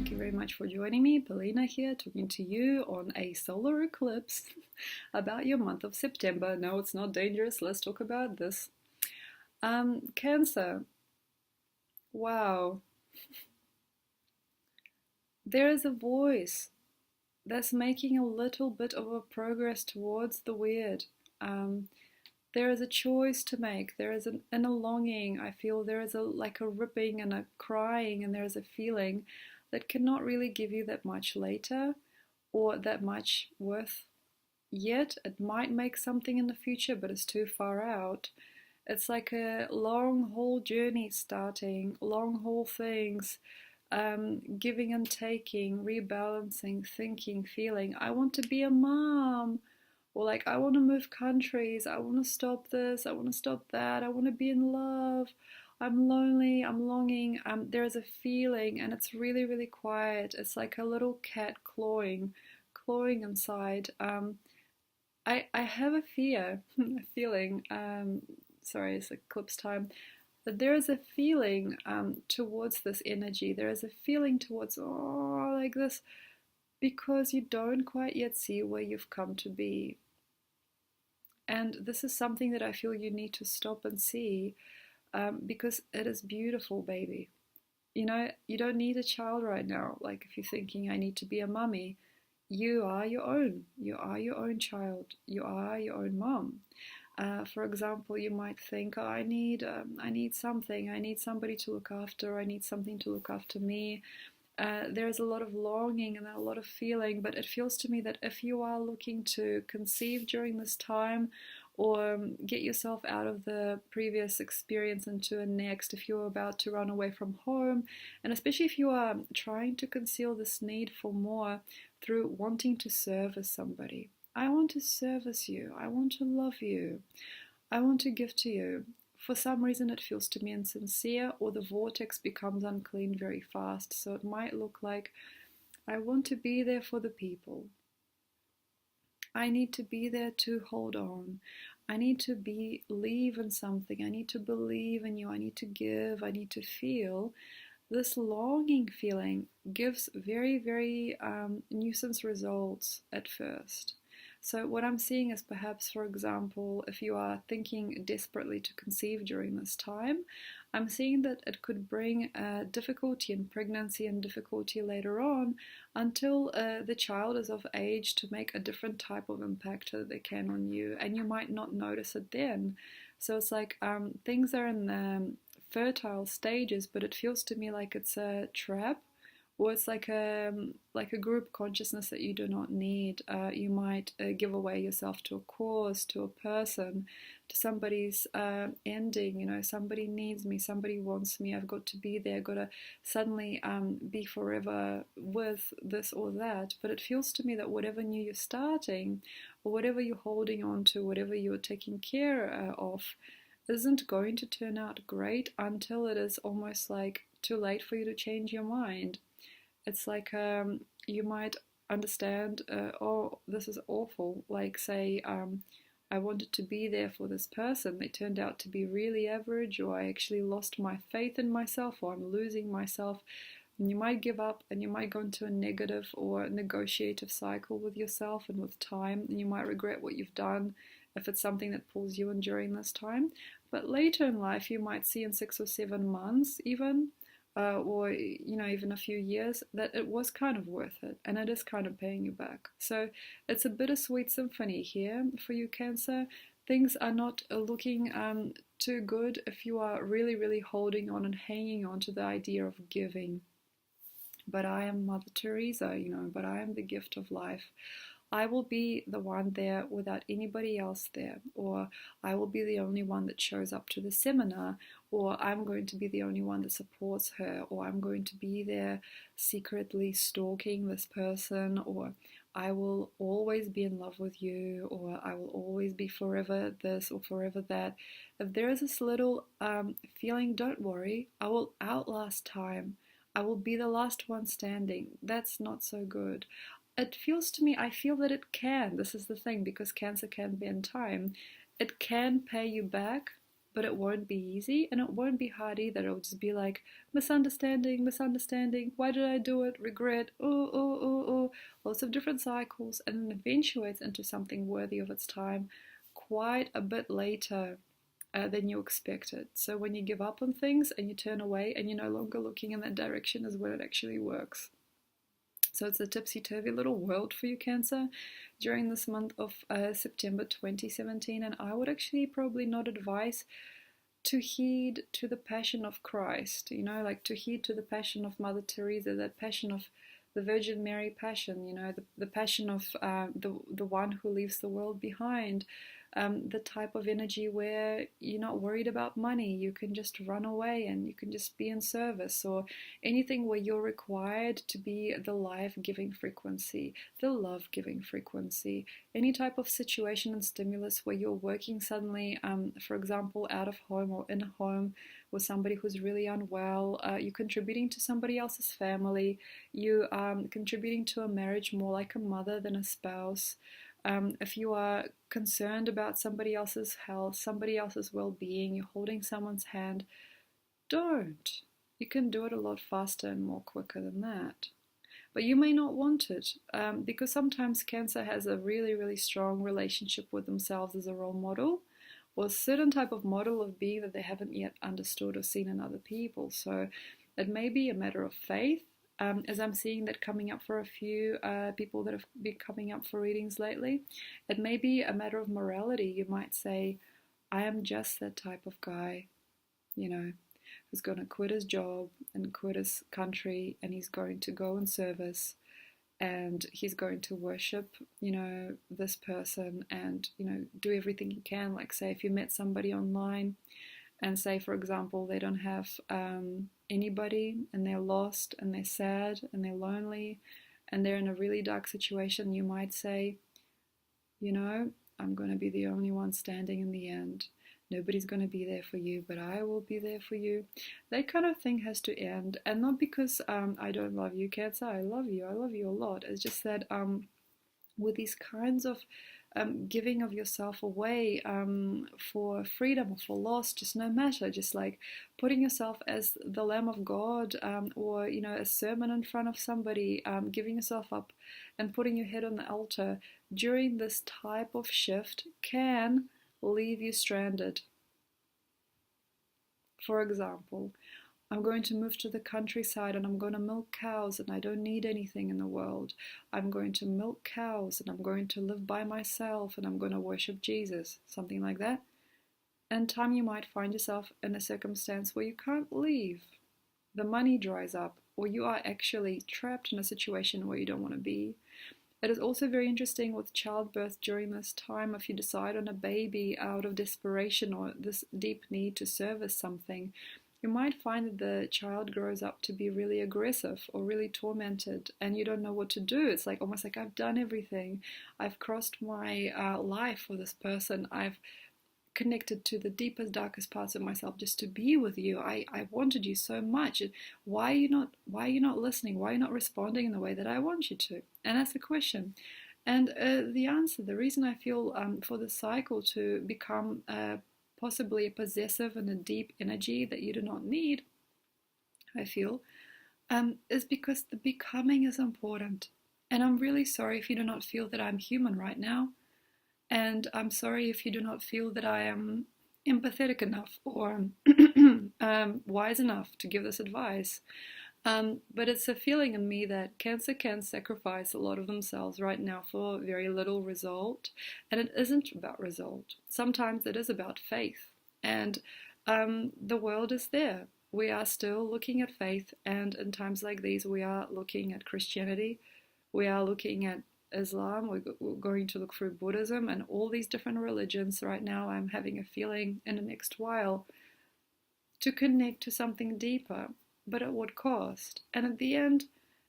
Thank you very much for joining me. Polina here, talking to you on a solar eclipse about your month of September. No, it's not dangerous. Let's talk about this. Cancer. Wow. There is a voice that's making a little bit of a progress towards the weird. There is a choice to make. There is an inner longing. I feel there is like a ripping and a crying, and there is a feeling that cannot really give you that much later or that much worth yet. It might make something in the future, but it's too far out. It's like a long haul journey starting, long haul things, giving and taking, rebalancing, thinking, feeling. I want to be a mom. Or like, I want to move countries, I want to stop this, I want to stop that, I want to be in love, I'm lonely, I'm longing. There's a feeling, and it's really, really quiet. It's like a little cat clawing inside. I have a fear, a feeling, sorry, it's eclipse time, but there is a feeling towards this energy. There is a feeling towards, oh, like this, because you don't quite yet see where you've come to be. And this is something that I feel you need to stop and see, because it is beautiful, baby. You know, you don't need a child right now. Like, if you're thinking, I need to be a mummy, you are your own. You are your own child. You are your own mom. For example, you might think, oh, I need something. I need somebody to look after. I need something to look after me. There's a lot of longing and a lot of feeling, but it feels to me that if you are looking to conceive during this time, or get yourself out of the previous experience into a next, if you're about to run away from home, and especially if you are trying to conceal this need for more through wanting to service somebody. I want to service you. I want to love you. I want to give to you. For some reason it feels to me insincere, or the vortex becomes unclean very fast. So it might look like, I want to be there for the people. I need to be there to hold on. I need to believe in something. I need to believe in you. I need to give. I need to feel. This longing feeling gives very, very nuisance results at first. So what I'm seeing is perhaps, for example, if you are thinking desperately to conceive during this time, I'm seeing that it could bring difficulty in pregnancy and difficulty later on, until the child is of age to make a different type of impact that they can on you, and you might not notice it then. So it's like things are in fertile stages, but it feels to me like it's a trap. Or it's like a group consciousness that you do not need. You might give away yourself to a cause, to a person, to somebody's ending. You know, somebody needs me, somebody wants me. I've got to be there. I've got to suddenly be forever with this or that. But it feels to me that whatever new you're starting, or whatever you're holding on to, whatever you're taking care of, isn't going to turn out great until it is almost like too late for you to change your mind. It's like you might understand, oh, this is awful. Like, say, I wanted to be there for this person. They turned out to be really average, or I actually lost my faith in myself, or I'm losing myself. And you might give up, and you might go into a negative or negotiative cycle with yourself and with time, and you might regret what you've done if it's something that pulls you in during this time. But later in life, you might see in 6 or 7 months even, or even a few years, that it was kind of worth it, and it is kind of paying you back. So it's a bittersweet symphony here for you, Cancer. Things are not looking too good if you are really, really holding on and hanging on to the idea of giving. But I am Mother Teresa, but I am the gift of life. I will be the one there without anybody else there, or I will be the only one that shows up to the seminar, or I'm going to be the only one that supports her, or I'm going to be there secretly stalking this person, or I will always be in love with you, or I will always be forever this or forever that. If there is this little feeling, don't worry, I will outlast time. I will be the last one standing. That's not so good. It feels to me, I feel that it can. This is the thing, because Cancer can bend time. It can pay you back, but it won't be easy, and it won't be hard either. It'll just be like misunderstanding, misunderstanding. Why did I do it? Regret. Lots of different cycles, and then eventuates into something worthy of its time quite a bit later than you expected. So when you give up on things and you turn away and you're no longer looking in that direction is when it actually works. So it's a tipsy-turvy little world for you, Cancer, during this month of September 2017. And I would actually probably not advise to heed to the passion of Christ, like to heed to the passion of Mother Teresa, that passion of the Virgin Mary passion, the passion of the one who leaves the world behind. The type of energy where you're not worried about money, you can just run away and you can just be in service, or anything where you're required to be the life-giving frequency, the love-giving frequency, any type of situation and stimulus where you're working suddenly, for example, out of home or in a home with somebody who's really unwell, you're contributing to somebody else's family, you contributing to a marriage more like a mother than a spouse. If you are concerned about somebody else's health, somebody else's well-being, you're holding someone's hand, don't. You can do it a lot faster and more quicker than that. But you may not want it, because sometimes Cancer has a really, really strong relationship with themselves as a role model, or a certain type of model of being that they haven't yet understood or seen in other people. So it may be a matter of faith, as I'm seeing that coming up for a few people that have been coming up for readings lately. It may be a matter of morality. You might say, I am just that type of guy, who's going to quit his job and quit his country, and he's going to go in service, and he's going to worship, this person, and, do everything he can. Like, say, if you met somebody online, and say, for example, they don't have anybody, and they're lost, and they're sad, and they're lonely, and they're in a really dark situation, you might say, I'm going to be the only one standing in the end. Nobody's going to be there for you, but I will be there for you. That kind of thing has to end. And not because I don't love you, Cancer. I love you a lot. It's just that with these kinds of giving of yourself away for freedom or for loss, just no matter, just like putting yourself as the Lamb of God, or a sermon in front of somebody, giving yourself up and putting your head on the altar during this type of shift can leave you stranded. For example, I'm going to move to the countryside and I'm going to milk cows and I don't need anything in the world. I'm going to milk cows and I'm going to live by myself and I'm going to worship Jesus, something like that. And time you might find yourself in a circumstance where you can't leave. The money dries up, or you are actually trapped in a situation where you don't want to be. It is also very interesting with childbirth during this time. If you decide on a baby out of desperation or this deep need to service something, you might find that the child grows up to be really aggressive or really tormented, and you don't know what to do. It's like almost like, I've done everything. I've crossed my life for this person. I've connected to the deepest, darkest parts of myself just to be with you. I wanted you so much. Why are you not listening? Why are you not responding in the way that I want you to? And that's the question. And the answer, the reason I feel for the cycle to become possibly a possessive and a deep energy that you do not need, I feel, is because the becoming is important. And I'm really sorry if you do not feel that I'm human right now. And I'm sorry if you do not feel that I am empathetic enough or wise enough to give this advice. But it's a feeling in me that Cancer can sacrifice a lot of themselves right now for very little result. And it isn't about result. Sometimes it is about faith. And the world is there. We are still looking at faith. And in times like these, we are looking at Christianity. We are looking at Islam, we're going to look through Buddhism and all these different religions. Right now I'm having a feeling in the next while to connect to something deeper, but at what cost? And at the end,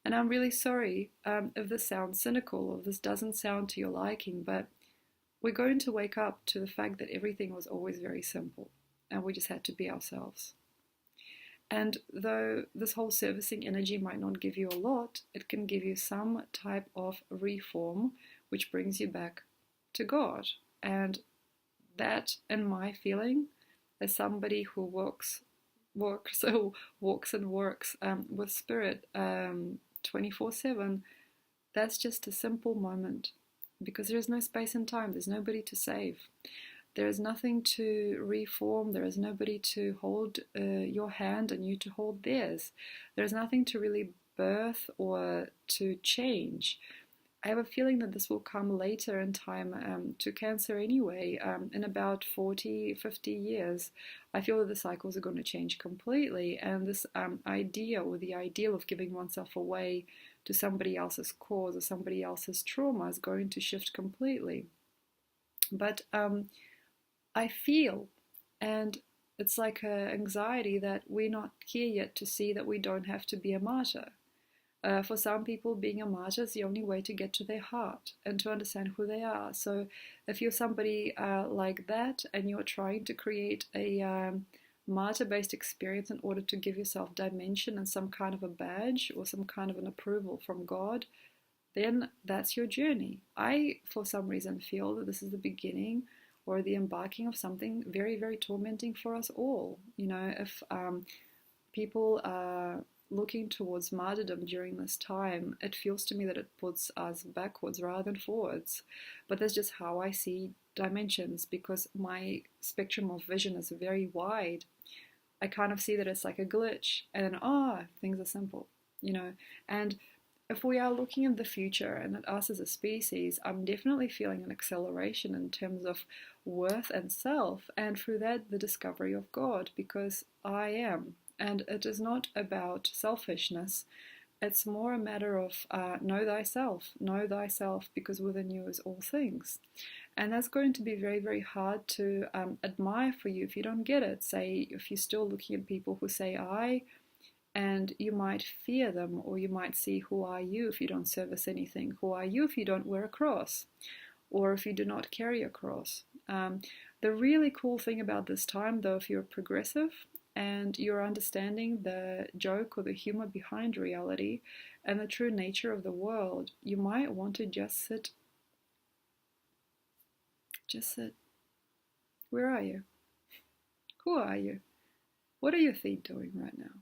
and I'm really sorry if this sounds cynical or this doesn't sound to your liking, but we're going to wake up to the fact that everything was always very simple and we just had to be ourselves. And though this whole servicing energy might not give you a lot, it can give you some type of reform which brings you back to God. And that, in my feeling, as somebody who walks and works with spirit 24/7, that's just a simple moment, because there's no space and time, there's nobody to save. There is nothing to reform, there is nobody to hold your hand and you to hold theirs. There's nothing to really birth or to change. I have a feeling that this will come later in time to Cancer anyway, in about 40, 50 years. I feel that the cycles are going to change completely, and this idea or the ideal of giving oneself away to somebody else's cause or somebody else's trauma is going to shift completely. But I feel, and it's like an anxiety that we're not here yet to see that we don't have to be a martyr. For some people, being a martyr is the only way to get to their heart and to understand who they are. So if you're somebody like that and you're trying to create a martyr-based experience in order to give yourself dimension and some kind of a badge or some kind of an approval from God, then that's your journey. I, for some reason, feel that this is the beginning or the embarking of something very, very tormenting for us all. You know, if people are looking towards martyrdom during this time, it feels to me that it puts us backwards rather than forwards. But that's just how I see dimensions, because my spectrum of vision is very wide. I kind of see that it's like a glitch, and then, things are simple, you know. And if we are looking at the future and at us as a species, I'm definitely feeling an acceleration in terms of worth and self, and through that, the discovery of God, because I am. And it is not about selfishness. It's more a matter of know thyself, because within you is all things. And that's going to be very, very hard to admire for you if you don't get it. Say, if you're still looking at people who say I, and you might fear them, or you might see, who are you if you don't service anything? Who are you if you don't wear a cross? Or if you do not carry a cross? The really cool thing about this time, though, if you're progressive, and you're understanding the joke or the humor behind reality and the true nature of the world, you might want to just sit. Just sit. Where are you? Who are you? What are your feet doing right now?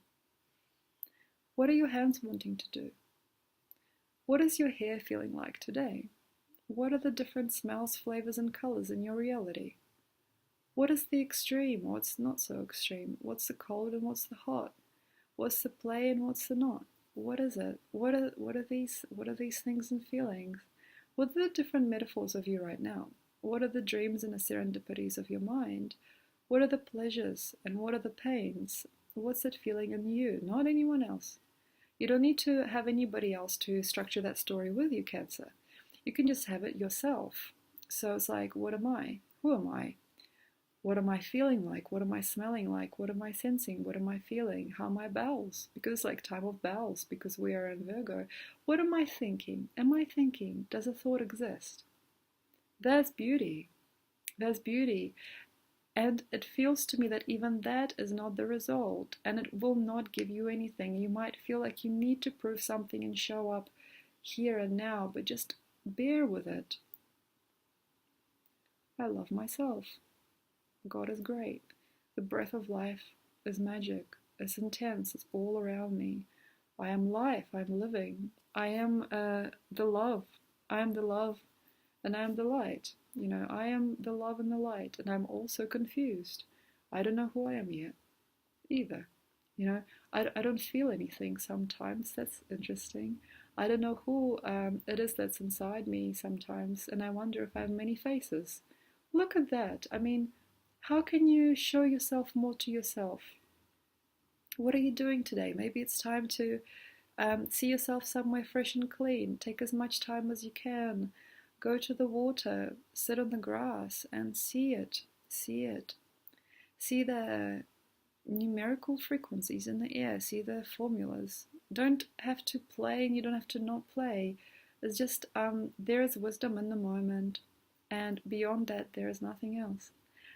What are your hands wanting to do? What is your hair feeling like today? What are the different smells, flavors, and colors in your reality? What is the extreme? What's not so extreme? What's the cold and what's the hot? What's the play and what's the not? What is it? What are these things and feelings? What are the different metaphors of you right now? What are the dreams and the serendipities of your mind? What are the pleasures and what are the pains? What's it feeling in you, not anyone else? You don't need to have anybody else to structure that story with you, Cancer. You can just have it yourself. So it's like, what am I? Who am I? What am I feeling like? What am I smelling like? What am I sensing? What am I feeling? How are my bowels? Because it's like time of bowels, because we are in Virgo. What am I thinking? Am I thinking? Does a thought exist? That's beauty. That's beauty. And it feels to me that even that is not the result, and it will not give you anything. You might feel like you need to prove something and show up here and now, but just bear with it. I love myself. God is great. The breath of life is magic. It's intense. It's all around me. I am life. I'm living. I am the love. I am the love, and I am the light. You know, I am the love and the light, and I'm also confused. I don't know who I am yet, either. You know, I don't feel anything sometimes. That's interesting. I don't know who it is that's inside me sometimes, and I wonder if I have many faces. Look at that. I mean, how can you show yourself more to yourself? What are you doing today? Maybe it's time to see yourself somewhere fresh and clean. Take as much time as you can. Go to the water, sit on the grass and see it. See it. See the numerical frequencies in the air. See the formulas. Don't have to play and you don't have to not play. It's just there is wisdom in the moment, and beyond that there is nothing else.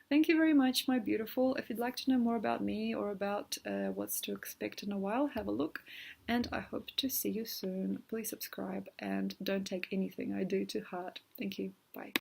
Thank you very much, my beautiful. If you'd like to know more about me or about what's to expect in a while, have a look. And I hope to see you soon. Please subscribe and don't take anything I do to heart. Thank you. Bye.